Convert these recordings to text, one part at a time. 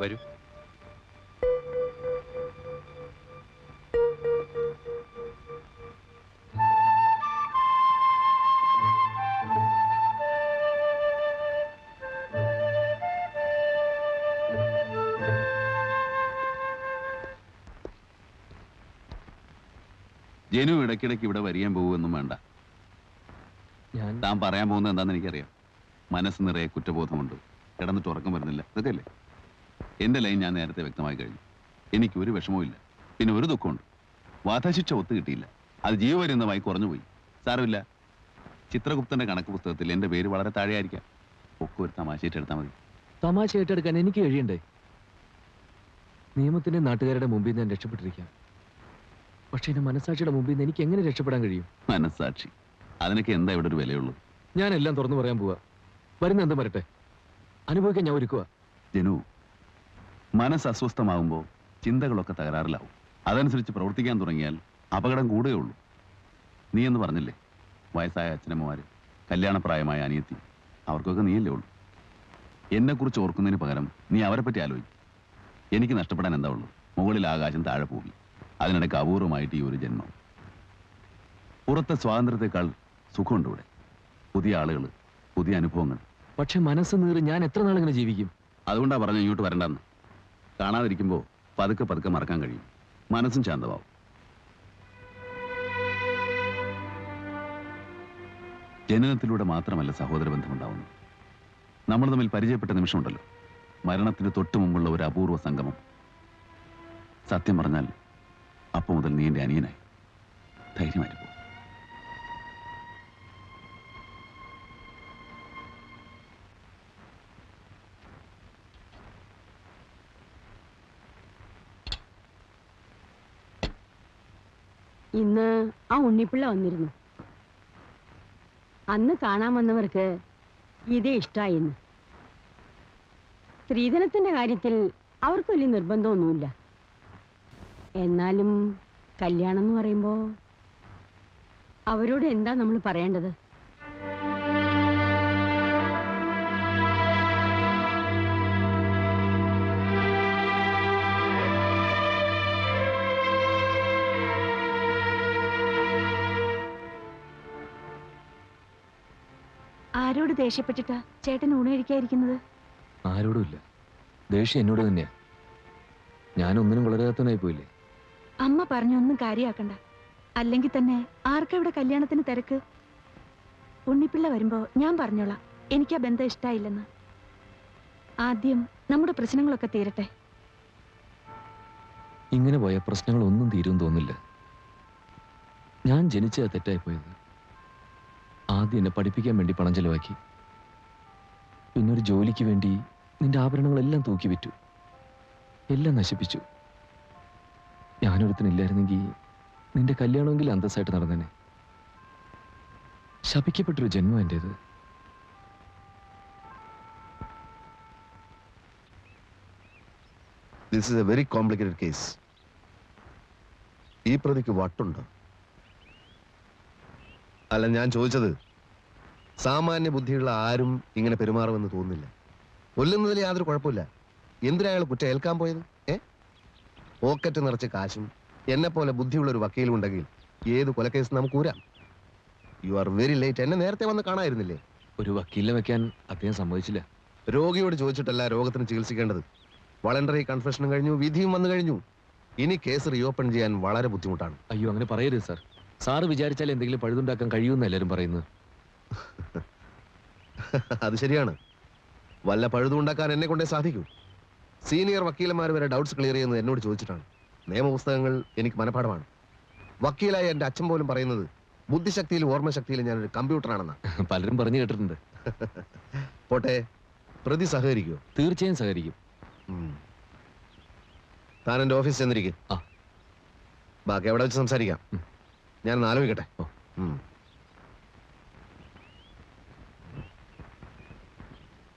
വരൂ. ജനു ഇടയ്ക്കിടയ്ക്ക് ഇവിടെ വരിയാൻ പോകുമെന്നും വേണ്ട. താൻ പറയാൻ പോകുന്നത് എന്താണെന്ന് എനിക്കറിയാം. മനസ്സ് നിറയെ കുറ്റബോധമുണ്ട്, കിടന്നിട്ട് ഉറക്കം വരുന്നില്ല, ഇതൊക്കെയല്ലേ? എന്റെ ലൈൻ ഞാൻ നേരത്തെ വ്യക്തമായി കഴിഞ്ഞു. എനിക്ക് ഒരു വിഷമവും ഇല്ല, പിന്നെ ഒരു ദുഃഖമുണ്ട്. വധശിക്ഷ ഒത്തു കിട്ടിയില്ല, അത് ജീവപര്യന്തമായി കുറഞ്ഞുപോയി. സാരമില്ല, ചിത്രഗുപ്തന്റെ കണക്ക് പുസ്തകത്തിൽ എന്റെ പേര് വളരെ താഴെയായിരിക്കാം. ഒക്കെ ഒരു തമാശയായിട്ട് എടുത്താൽ മതി. തമാശ ഏറ്റെടുക്കാൻ എനിക്ക് കഴിയണ്ടേ? നിയമത്തിന്റെ നാട്ടുകാരുടെ മുമ്പിൽ ഞാൻ രക്ഷപ്പെട്ടിരിക്കാം, പക്ഷെ എന്റെ മനസാക്ഷിയുടെ മുമ്പിൽ നിന്ന് എനിക്ക് എങ്ങനെ രക്ഷപ്പെടാൻ കഴിയും? മനസാക്ഷി, അതിനൊക്കെ എന്താ ഇവിടെ ഒരു വിലയുള്ളൂ? ഞാൻ എല്ലാം തുറന്നു പറയാൻ പോവാ. വരുന്ന എന്തും വരട്ടെ, അനുഭവിക്കാൻ ഞാൻ ഒരുക്കുക. ജനു, മനസ്സ് അസ്വസ്ഥമാകുമ്പോൾ ചിന്തകളൊക്കെ തകരാറിലാവും. അതനുസരിച്ച് പ്രവർത്തിക്കാൻ തുടങ്ങിയാൽ അപകടം കൂടുകയുള്ളൂ. നീ എന്ന് പറഞ്ഞില്ലേ, വയസ്സായ അച്ഛനമ്മമാര്, കല്യാണപ്രായമായ അനിയത്തി, അവർക്കൊക്കെ നീയല്ലേ ഉള്ളൂ. എന്നെക്കുറിച്ച് ഓർക്കുന്നതിന് പകരം നീ അവരെ പറ്റി ആലോചിക്കും. എനിക്ക് നഷ്ടപ്പെടാൻ എന്താ ഉള്ളൂ? മുകളിൽ ആകാശം, താഴെ പോകി. അതിനിടയ്ക്ക് അപൂർവമായിട്ട് ഈ ഒരു ജന്മം. പുറത്തെ സ്വാതന്ത്ര്യത്തെക്കാൾ സുഖമുണ്ട് ഇവിടെ. പുതിയ ആളുകൾ, പുതിയ അനുഭവങ്ങൾ. പക്ഷെ മനസ്സ് നീറി ഞാൻ എത്ര നാളിങ്ങനെ ജീവിക്കും? അതുകൊണ്ടാ പറഞ്ഞു ഇങ്ങോട്ട് വരണ്ടെന്ന്. കാണാതിരിക്കുമ്പോൾ പതുക്കെ പതുക്കെ മറക്കാൻ കഴിയും, മനസ്സും ശാന്തമാവും. ജനനത്തിലൂടെ മാത്രമല്ല സഹോദര ബന്ധമുണ്ടാവുന്നു. നമ്മൾ തമ്മിൽ പരിചയപ്പെട്ട നിമിഷമുണ്ടല്ലോ, മരണത്തിന് തൊട്ടു മുമ്പുള്ള ഒരു അപൂർവ സംഗമം. സത്യം പറഞ്ഞാൽ അപ്പൊ മുതൽ നീ എന്റെ അനിയനായി. ധൈര്യമായിട്ട് പോ. ഇന്ന് ആ ഉണ്ണിപ്പിള്ള വന്നിരുന്നു. അന്ന് കാണാൻ വന്നവർക്ക് ഇതേ ഇഷ്ടായിന്ന്. സ്ത്രീധനത്തിന്റെ കാര്യത്തിൽ അവർക്ക് വലിയ നിർബന്ധമൊന്നുമില്ല. എന്നാലും കല്യാണം എന്ന് പറയുമ്പോ അവരോട് എന്താ നമ്മൾ പറയേണ്ടത്? ആരോട് ദേഷ്യപ്പെട്ടിട്ടാ ചേട്ടൻ ഊണ് കഴിക്കാതിരിക്കുന്നത്? ആരോടുമില്ല, ദേഷ്യം എന്നോട് തന്നെയാ. ഞാനൊന്നിനും വളരാത്തവനായി പോയില്ലേ? അമ്മ പറഞ്ഞൊന്നും കാര്യാക്കണ്ട. അല്ലെങ്കിൽ തന്നെ ആർക്കാ ഇവിടെ കല്യാണത്തിന് തിരക്ക്? ഉണ്ണിപ്പിള്ള വരുമ്പോ ഞാൻ പറഞ്ഞോളാം എനിക്ക് ആ ബന്ധം ഇഷ്ടായില്ലെന്ന്. ആദ്യം നമ്മുടെ പ്രശ്നങ്ങളൊക്കെ തീരട്ടെ. ഇങ്ങനെ പോയ പ്രശ്നങ്ങളൊന്നും തീരും തോന്നില്ല. ഞാൻ ജനിച്ച തെറ്റായി പോയത്. ആദ്യം എന്നെ പഠിപ്പിക്കാൻ വേണ്ടി പണം ചെലവാക്കി, പിന്നെ ഒരു ജോലിക്ക് വേണ്ടി നിന്റെ ആഭരണങ്ങളെല്ലാം തൂക്കി വിറ്റു, എല്ലാം നശിപ്പിച്ചു. ഞാനൊരുത്തനില്ലായിരുന്നെങ്കിൽ നിന്റെ കല്യാണമെങ്കിലും അന്തസ്സായിട്ട് നടന്നേനെ. ശപിക്കപ്പെട്ടൊരു ജന്മം എന്റേത്. This is a very complicated case. ഈ പ്രതിക്ക് വട്ടുണ്ടോ? അല്ല, ഞാൻ ചോദിച്ചത്, സാമാന്യ ബുദ്ധിയുള്ള ആരും ഇങ്ങനെ പെരുമാറുമെന്ന് തോന്നുന്നില്ല. കൊല്ലുന്നതിൽ യാതൊരു കുഴപ്പമില്ല. എന്തിനാ അയാൾ കുറ്റം ഏൽക്കാൻ പോയത്? പോക്കറ്റ് നിറച്ച് കാശും എന്നെ പോലെ ബുദ്ധിയുള്ള ഒരു വക്കീലും ഉണ്ടെങ്കിൽ ഏത് കൊലക്കേസ് നമുക്ക് ഊരാം. You are very late. എന്നെ നേരത്തെ വന്ന് കാണായിരുന്നില്ലേ? ഒരു വക്കീലിനെ വെക്കാൻ അദ്ദേഹം സമ്മതിച്ചില്ല. രോഗിയോട് ചോദിച്ചിട്ടല്ല രോഗത്തിന് ചികിത്സിക്കേണ്ടത്. വളണ്ടറി കൺഫെഷനും കഴിഞ്ഞു, വിധിയും വന്നു കഴിഞ്ഞു. ഇനി കേസ് റീഓപ്പൺ ചെയ്യാൻ വളരെ ബുദ്ധിമുട്ടാണ്. അയ്യോ, അങ്ങനെ പറയരുത് സാർ. സാറ് വിചാരിച്ചാൽ എന്തെങ്കിലും പഴുതുണ്ടാക്കാൻ കഴിയുമെന്ന് എല്ലാവരും പറയുന്നത്. അത് ശരിയാണ്. വല്ല പഴുതുണ്ടാക്കാൻ എന്നെ കൊണ്ടേ സാധിക്കൂ. സീനിയർ വക്കീലന്മാർ വരെ ഡൗട്ട്സ് ക്ലിയർ ചെയ്യുന്നത് എന്നോട് ചോദിച്ചിട്ടാണ്. നിയമപുസ്തകങ്ങൾ എനിക്ക് മനഃപാഠമാണ്. വക്കീലായ എൻ്റെ അച്ഛൻ പോലും പറയുന്നത് ബുദ്ധിശക്തിയിലും ഓർമ്മശക്തിയിലും ഞാനൊരു കമ്പ്യൂട്ടറാണെന്നാ. പലരും പറഞ്ഞു കേട്ടിട്ടുണ്ട്. പോട്ടെ, പ്രതി സഹകരിക്കുമോ? തീർച്ചയായും സഹകരിക്കും. താൻ എൻ്റെ ഓഫീസിൽ ചെന്നിരിക്കും. ബാക്കി അവിടെ വെച്ച് സംസാരിക്കാം. ഞാൻ ആലോചിക്കട്ടെ.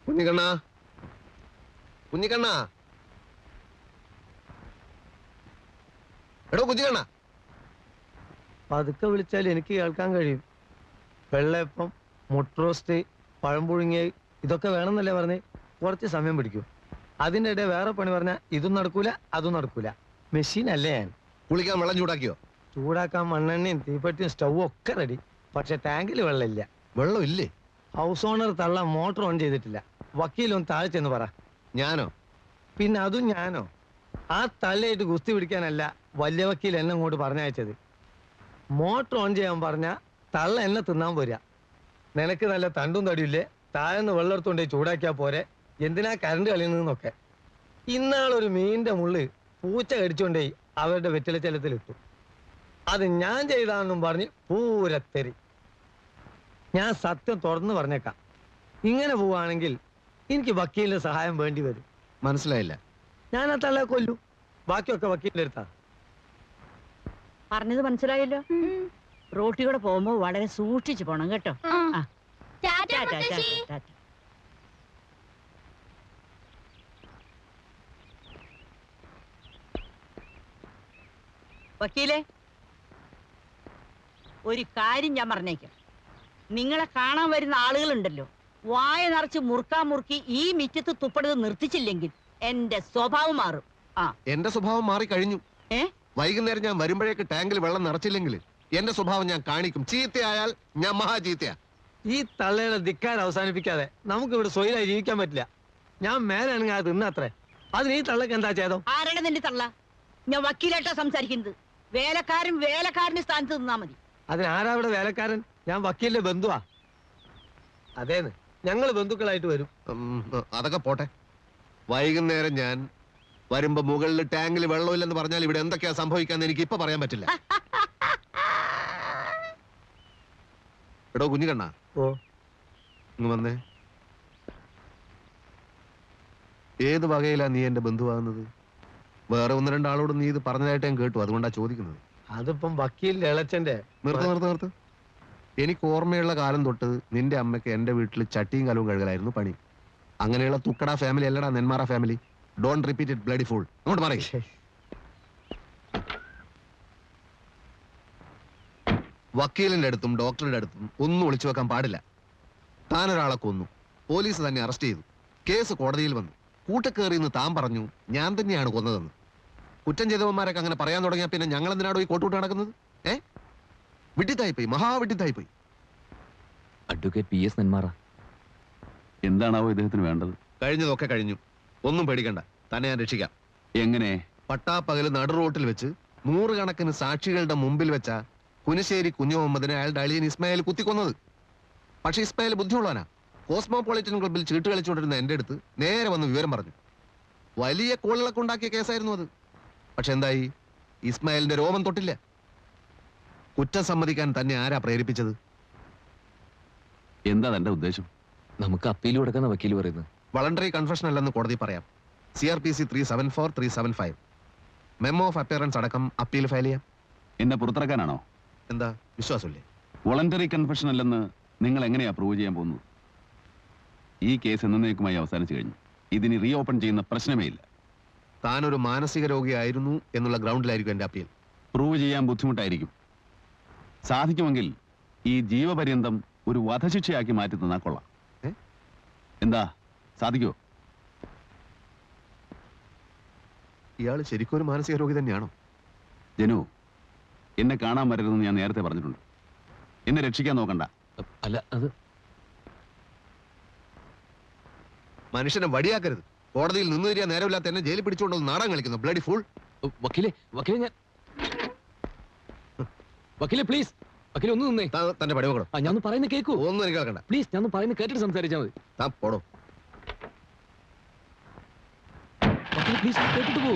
കുഞ്ഞിക്കണ്ണ, കുഞ്ഞിക്കണ്ണ, എടോ കുഞ്ഞിക്കണ്ണ. പതുക്കെ വിളിച്ചാൽ എനിക്ക് കേൾക്കാൻ കഴിയും. വെള്ളയപ്പം, മുട്ട റോസ്റ്റ്, പഴം പുഴുങ്ങിയ ഇതൊക്കെ വേണമെന്നല്ലേ പറഞ്ഞേ? കുറച്ച് സമയം പിടിക്കും. അതിന്റെ ഇടയിൽ വേറെ പണി പറഞ്ഞാൽ ഇതും നടക്കൂല അതും നടക്കൂല. മെഷീൻ അല്ലേ ഞാൻ. കുളിക്കാൻ വെള്ളം ചൂടാക്കിയോ? ചൂടാക്കാൻ മണ്ണെണ്ണയും തീപ്പെട്ടിയും സ്റ്റൗവും ഒക്കെ റെഡി. പക്ഷെ ടാങ്കിൽ വെള്ളമില്ല. വെള്ളം ഇല്ലേ? ഹൗസ് ഓണർ തള്ള മോട്ടർ ഓൺ ചെയ്തിട്ടില്ല. വക്കീലൊന്ന് താഴെ ചെന്ന് പറ. ഞാനോ? പിന്നെ അതും ഞാനോ? ആ തള്ളയായിട്ട് ഗുസ്തി പിടിക്കാനല്ല വലിയ വക്കീൽ എന്നെ അങ്ങോട്ട് പറഞ്ഞയച്ചത്. മോട്ടർ ഓൺ ചെയ്യാൻ പറഞ്ഞ തള്ള എന്നെ തിന്നാൻ പോരാ. നിനക്ക് നല്ല തണ്ടും തടിയില്ലേ, താഴെന്ന് വെള്ളം എടുത്തോണ്ടേ ചൂടാക്കിയാ പോരെ, എന്തിനാ കറണ്ട് കളിയുന്നതെന്നൊക്കെ. ഇന്നാളൊരു മീനിന്റെ മുള്ള് പൂച്ച കടിച്ചോണ്ടേ അവരുടെ വെറ്റിലച്ചലത്തിലിട്ടു. അത് ഞാൻ ചെയ്താണെന്നും പറഞ്ഞ് പൂരത്തെറി. ഞാൻ സത്യം തുറന്നു പറഞ്ഞേക്കാം. ഇങ്ങനെ പോവാണെങ്കിൽ എനിക്ക് വക്കീലിന്റെ സഹായം വേണ്ടി വരും. മനസ്സിലായില്ല. ഞാൻ ആ തള്ളെ കൊല്ലു. ബാക്കിയൊക്കെ വക്കീലിന്റെ അടുത്താ. പറഞ്ഞത് മനസ്സിലായല്ലോ. റോട്ടിൽ കൂടെ പോകുമ്പോ വളരെ സൂക്ഷിച്ചു പോണം കേട്ടോ. ആ. ടാറ്റ ടാറ്റ, മുത്തശ്ശി. ടാറ്റ, ടാറ്റ. വക്കീലേ, ഒരു കാര്യം ഞാൻ പറഞ്ഞേക്കാം. നിങ്ങളെ കാണാൻ വരുന്ന ആളുകളുണ്ടല്ലോ, വായ നിറച്ച് മുറുക്കി ഈ മിറ്റത്ത് തുപ്പണത് നിർത്തിച്ചില്ലെങ്കിൽ എന്റെ സ്വഭാവം മാറും. ആ. എന്റെ സ്വഭാവം മാറി കഴിഞ്ഞു. ഏ? വൈകുന്നേരം ഞാൻ വരുമ്പോഴേക്ക് ടാങ്കിൽ വെള്ളം നിറച്ചില്ലെങ്കിൽ എന്റെ സ്വഭാവം ഞാൻ കാണിക്കും. ചീത്തയായാൽ ഞാൻ മഹാചീത്തയാ. ഈ തള്ളയുടെ ധിക്കാരം അവസാനിപ്പിക്കാതെ നമുക്ക് ഇവിടെ സ്വൈരായി ജീവിക്കാൻ പറ്റില്ല. ഞാൻ മേലാണെങ്കിൽ അത് തിന്നത്രേ. അതിന് ഈ തള്ളക്ക് എന്താ ചെയ്തോ? ആരുടെ നിന്റെ തള്ള? ഞാൻ വക്കീലായിട്ടാ സംസാരിക്കുന്നത്. വേലക്കാരന്റെ സ്ഥാനത്ത് നിന്നാ മതി. അതിനാരാ ഇവിടെ വേലക്കാരൻ? ഞാൻ വക്കീലിന്റെ ബന്ധുവാ. അതേന്ന്, ഞങ്ങൾ ബന്ധുക്കളായിട്ട് വരും. അതൊക്കെ പോട്ടെ. വൈകുന്നേരം ഞാൻ വരുമ്പോ മുകളിൽ ടാങ്കിൽ വെള്ളമില്ലെന്ന് പറഞ്ഞാൽ ഇവിടെ എന്തൊക്കെയാ സംഭവിക്കാന്ന് എനിക്ക് ഇപ്പൊ പറയാൻ പറ്റില്ല. എടോ കുഞ്ഞുകണ്ണ, ഓ, ഇങ്ങ് വന്നേ. ഏത് വകയിലാ നീ എന്റെ ബന്ധുവാകുന്നത്? വേറെ ഒന്ന് രണ്ടാളോട് നീ ഇത് പറഞ്ഞതായിട്ട് ഞാൻ കേട്ടു, അതുകൊണ്ടാ ചോദിക്കുന്നത്. അതിപ്പം വക്കീലിന്റെ ഇളച്ചന്റെ. നിർത്ത്. എനിക്ക് ഓർമ്മയുള്ള കാലം തൊട്ട് നിന്റെ അമ്മയ്ക്ക് എന്റെ വീട്ടിൽ ചട്ടിയും കലവും കഴുകലായിരുന്നു പണി. അങ്ങനെയുള്ള തുക്കട ഫാമിലി അല്ലടാ Nenmara family. Don't repeat it bloody fool. അങ്ങോട്ട് പറയേ. വക്കീലിന്റെ അടുത്തും ഡോക്ടറുടെ അടുത്തും ഒന്നും ഒളിച്ചു വെക്കാൻ പാടില്ല. താനൊരാളെ കൊന്നു, പോലീസ് തന്നെ അറസ്റ്റ് ചെയ്തു, കേസ് കോടതിയിൽ വന്നു, കൂട്ടക്കേറിയെന്ന് താൻ പറഞ്ഞു ഞാൻ തന്നെയാണ് കൊന്നതെന്ന്. കുറ്റം ചെയ്തവന്മാരൊക്കെ അങ്ങനെ പറയാൻ തുടങ്ങിയാൽ പിന്നെ ഞങ്ങൾ എന്തിനാണോ ഈ കോട്ടുകൂട്ട് നടക്കുന്നത്? വിഡ്ഢിത്തായിപ്പോയി, മഹാവിഡ്ഢിത്തായിപ്പോയി. Advocate PS Nenmara. എന്താണാവോ ഇദ്ദേഹത്തിന് വേണ്ടത്? കഴിഞ്ഞതൊക്കെ കഴിഞ്ഞു, ഒന്നും പേടിക്കണ്ട. തന്നെ ഞാൻ രക്ഷിക്കാം. എങ്ങനെ? പട്ടാപ്പകല് നടു റോട്ടിൽ വെച്ച് 100 കണക്കിന് സാക്ഷികളുടെ മുമ്പിൽ വെച്ച കുനിശ്ശേരി കുഞ്ഞു മുഹമ്മദിനെ അയാളുടെ അളിയൻ ഇസ്മായിൽ കുത്തിക്കൊന്നത്. പക്ഷെ ഇസ്മായിൽ ബുദ്ധിയുള്ളവനാ. കോസ്മോപൊളിറ്റൻ ക്ലബിൽ ചീട്ട് കളിച്ചുകൊണ്ടിരുന്ന എന്റെ അടുത്ത് നേരെ വന്ന് വിവരം പറഞ്ഞു. വലിയ കോളിളക്കം ഉണ്ടാക്കിയ കേസായിരുന്നു അത്. പക്ഷെ എന്തായി? ഇസ്മായിലിന്റെ രോമം തൊട്ടില്ല. കുറ്റം സമ്മതിക്കാൻ തന്നെ ആരാ പ്രേരിപ്പിച്ചത്? എന്താ തന്റെ ഉദ്ദേശം? നമുക്ക് അപ്പീൽ കൊടുക്കുന്ന വക്കീൽ പറയുന്നത് വളണ്ടറി കൺഫെഷൻ അല്ലെന്ന് കോടതി പറയാം. CRPC 374, 375 മെമ്മോ ഓഫ് അപ്പിയറൻസ് അടക്കം അപ്പീൽ ഫയൽ ചെയ്യാം. എന്നെ പുറത്തിറക്കാനാണോ? എന്താ വിശ്വാസമില്ലേ? വോളണ്ടറി കൺഫെഷൻ അല്ലെന്ന് നിങ്ങൾ എങ്ങനെയാ പ്രൂവ് ചെയ്യാൻ പോകുന്നത്? ഈ കേസ് എന്നേക്കുമായി അവസാനിച്ചു കഴിഞ്ഞു. ഇതിന് റീ ഓപ്പൺ ചെയ്യുന്ന പ്രശ്നമേ ഇല്ല. താനൊരു മാനസിക രോഗിയായിരുന്നു എന്നുള്ള ഗ്രൗണ്ടിലായിരിക്കും എന്റെ അപ്പീൽ. പ്രൂവ് ചെയ്യാൻ ബുദ്ധിമുട്ടായിരിക്കും. സാധിക്കുമെങ്കിൽ ഈ ജീവപര്യന്തം ഒരു വധശിക്ഷയാക്കി മാറ്റി തന്നാ കൊള്ളാം. എന്താ, സാധിക്കോ? ഇയാൾ ശരിക്കും ഒരു മാനസിക രോഗി തന്നെയാണോ? ജനു, എന്നെ കാണാൻ വരരുതെന്ന് ഞാൻ നേരത്തെ പറഞ്ഞിട്ടുണ്ട്. എന്നെ രക്ഷിക്കാൻ നോക്കണ്ട. അല്ല, അത് മനുഷ്യനെ വടിയാക്കരുത്. കോടതിയിൽ നിന്ന് തരിക നേരമില്ലാത്ത എന്നെ ജയിലിൽ പിടിച്ചുകൊണ്ടത് നാടകം കളിക്കുന്നു. Bloody fool. വക്കീലെ പ്ലീസ്, വക്കീലെ ഒന്ന് നിന്നേ. തന്റെ പടിമകളോ? ഞാൻ പറയുന്നത് കേൾക്കൂ. ഒന്നും എനിക്ക് കേൾക്കണ്ട. പ്ലീസ്, ഞാൻ പറയുന്നത് കേട്ടിട്ട് സംസാരിച്ചാൽ മതി. താൻ പോടോ. വക്കീലെ പ്ലീസ്, കേട്ടിട്ട് പോ.